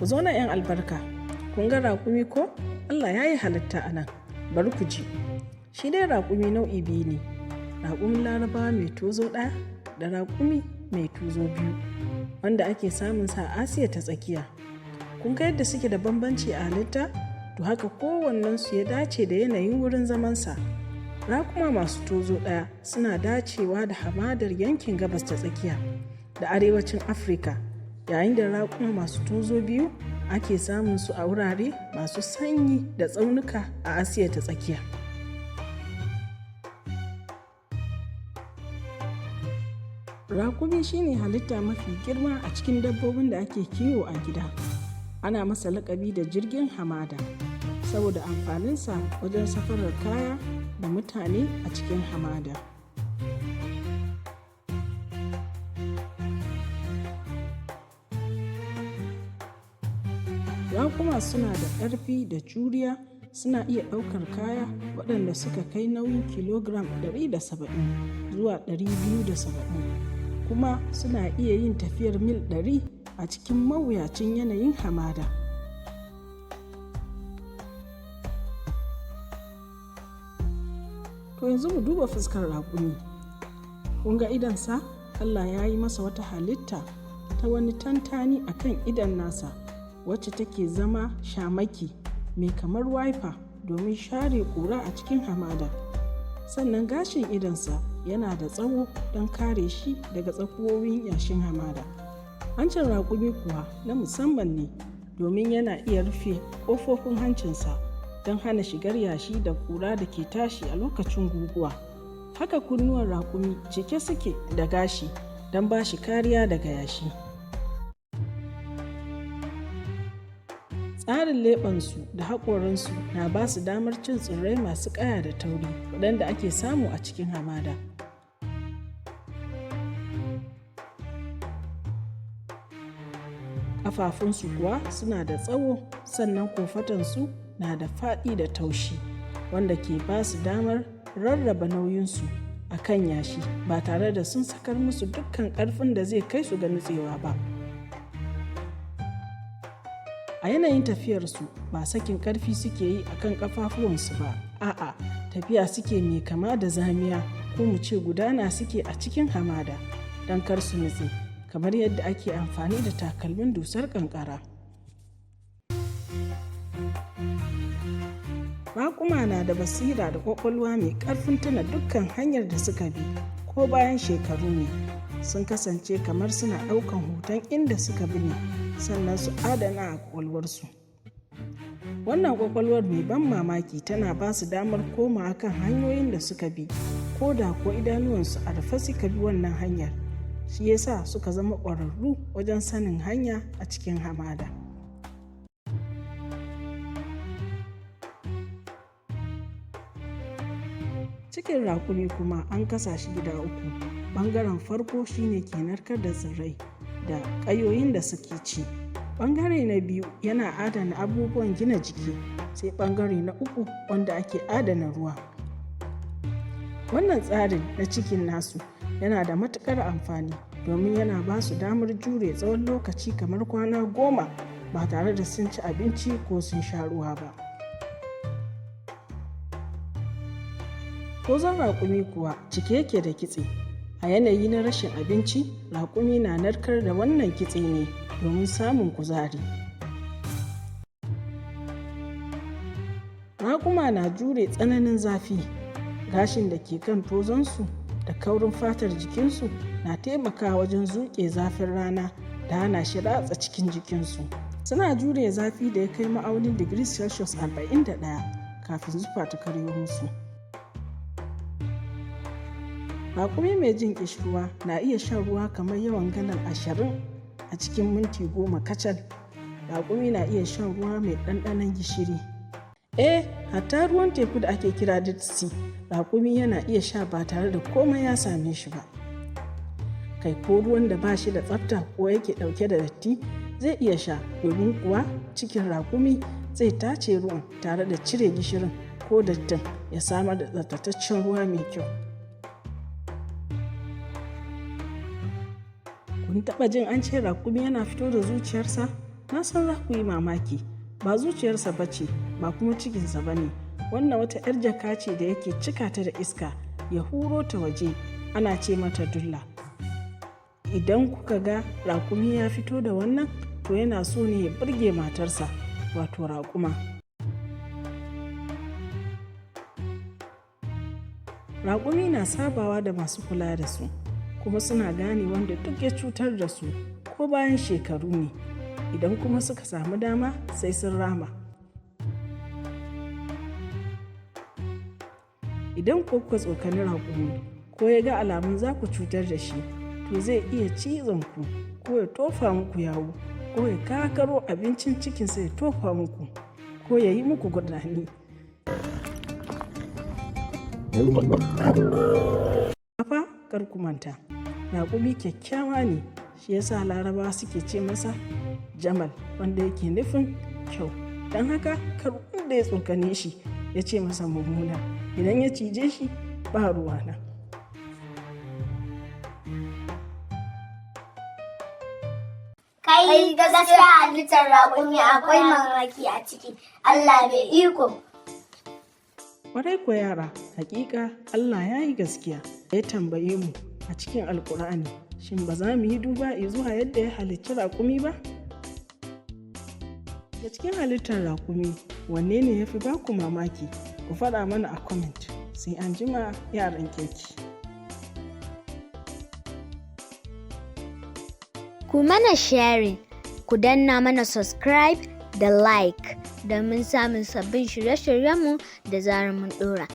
zo na 'yan albarka, kun ga raƙumi ko? Allah ya yi halitta a nan, bari ku ji. Shi dai raƙumi nau'i biyu ne, raƙumin larabawa mai tozo ɗaya da raƙumi mai tozo biyu, wanda ake samun sa a Asiya ta tsakiya. Kun ga yadda suke da bambanci a halitta? To haka kowannensu ya dace da yanayin wurin zamansa. Raƙuma masu tozo ɗaya suna dacewa da hamadar yankin gabas ta tsakiya da arewacin Afirka, yayin da raƙuma masu tozo biyu ake samun su a wurare masu sanyi da tsaunuka a Asiya ta tsakiya. Raƙumi shine halitta mafi girma a cikin dabbobin da ake kiwo a gida. Ana masa laƙabi da jirgin hamada saboda amfaninsa wajen safarar kaya da mutane a cikin hamada. Raƙuma suna da ƙarfi da juriya, suna iya ɗaukar kaya waɗanda suka kai nauyin kilogram 170 zuwa 270, kuma suna iya yin tafiyar mil 100 a cikin mawuyacin yanayin hamada. To yanzu mu duba fuskar raƙumi. Kun ga idonsa? Allah ya yi masa wata halitta ta wani tantani a kan idon nasa, wacce take zama shamaki mai kamar wiper domin share ƙura a cikin hamada. Sannan gashin idonsa yana da tsawo don kare shi daga tsakuwowin yashin hamada. Hancin raƙumi kuwa na musamman ne domin yana iya rufe ƙofofin hancinsa don hana shigar yashi da ƙura da ke tashi a lokacin guguwa. Haka kunnuwan raƙumi cike suke da gashi don ba shi kariya daga yashi. Tsarin leɓensu da haƙoransu na ba su damar cin tsirrai masu ƙaya da tauri waɗanda ake samu a cikin hamada. Ƙafafunsu kuwa suna da tsawo, sannan kofatansu na da faɗi da taushi, wanda ke ba su damar rarraba nauyinsu a kan yashi ba tare da sun sakar musu dukkan ƙarfin da zai kai su ga nutsewa ba. A yanayin tafiyarsu ba sakin ƙarfi suke yi a kan ƙafafuwansu ba, a'a, tafiya suke mai kama da zamiya, ko mu ce gudana suke a cikin hamada don kar su nutse, kamar yadda ake amfani da takalmin dusar ƙanƙara. Raƙuma na da basira da ƙwaƙwalwa mai ƙarfin tuna dukkan hanyar da suka bi, ko bayan shekaru ne. Sun kasance kamar suna ɗaukan hoton inda suka bi ne, sannan su adana a ƙwaƙwalwarsu. Wannan ƙwaƙwalwar mai ban mamaki tana ba su damar komawa kan hanyoyin da suka bi, ko da ko idanuwansu a rufe suka bi wannan hanyar. Shi yasa suka zama ƙwararru wajen sanin hanya a cikin hamada. Cikin raƙumi kuma an kasa shi gida uku. Ɓangaren farko shine ke narkar da tsirrai da ƙayoyin da suke ci. Ɓangare na biyu yana adana abubuwan gina jiki, sai ɓangare na uku wanda ake adana ruwa. Wannan tsarin na cikin nasu yana da matuƙar amfani domin yana ba su damar jure tsawon lokaci kamar kwana 10 ba tare da sun ci abinci ko sun sha ruwa ba. Tozon raƙumi kuwa cike yake da kitse. A yanayi na rashin abinci, raƙumi na narkar da wannan kitse ne domin samun kuzari. Raƙuma na jure tsananin zafi. Gashin da ke kan tozonsu da kaurin fatar jikinsu na taimakawa wajen zuƙe zafin rana da hana shi ratsa cikin jikinsu. Suna jure zafi da ya kai ma'aunin digiri Celsius 41 kafin zufa ta karyo musu. Raƙumi mai jin ƙishirwa na iya shan ruwa kamar yawan galan 20 a cikin minti 10 kacal. Raƙumi na iya shan ruwa mai ɗanɗanon gishiri. Hatta ruwan teku da ake kira Dead Sea, raƙumi yana iya sha ba tare da komai ya same shi ba. Kai ko ruwan da ba shi da tsafta ko yake ɗauke da datti zai iya sha, domin kuwa cikin raƙumi zai tace ruwan tare da cire gishirin ko dattin ya samar da tsaftataccen ruwa mai kyau. Kun taɓa jin an ce raƙumi yana fito da zuciyarsa? Na san za ku yi mamaki, ba zuciyarsa ba ce, ba kuma cikinsa ba ne. Wannan wata 'yar jaka ce da yake cika ta da iska, ya huro ta waje, ana ce mata dulla. Idan kuka ga raƙumi ya fito da wannan, to yana so ne ya burge matarsa, wato raƙuma. Raƙumi na sabawa da masu kula da su, kuma suna gane wanda duk ya cutar da su, ko bayan shekaru ne. Idan kuma suka samu dama, sai sun rama. Idan kuka tsokani raƙumi, ko ya ga alamun za ku cutar da shi, to zai iya cizon ku, ko ya tofa muku yawu, ko ya kakaro abincin cikinsa ya tofa muku, ko ya yi muku gurnani. Kafa kar ku manta, raƙumi kyakkyawa ne, shi yasa Larabawa suke ce masa Camel, wanda yake nufin kyau. Don haka kar wanda ya tsokane shi ya ce masa mummuna, idan ya cije shi ba ruwana. Kai gaskiya halittar raƙumi akwai mamaki a ciki, Allah bai iko. Kwarai ko yara, hakika Allah ya yi gaskiya. Ya tambaye mu a cikin Alƙur'ani, shin ba za mu yi duba zuwa yadda ya halicci raƙumi ba? Da cikin halittar raƙumi, wanne ne ya fi baku mamaki? Ku faɗa mana a comment. Sai an jima yaran kirki. Ku mana sharing, ku danna mana subscribe da like domin samun sabbin shirye-shiryenmu da zarar mun ɗora.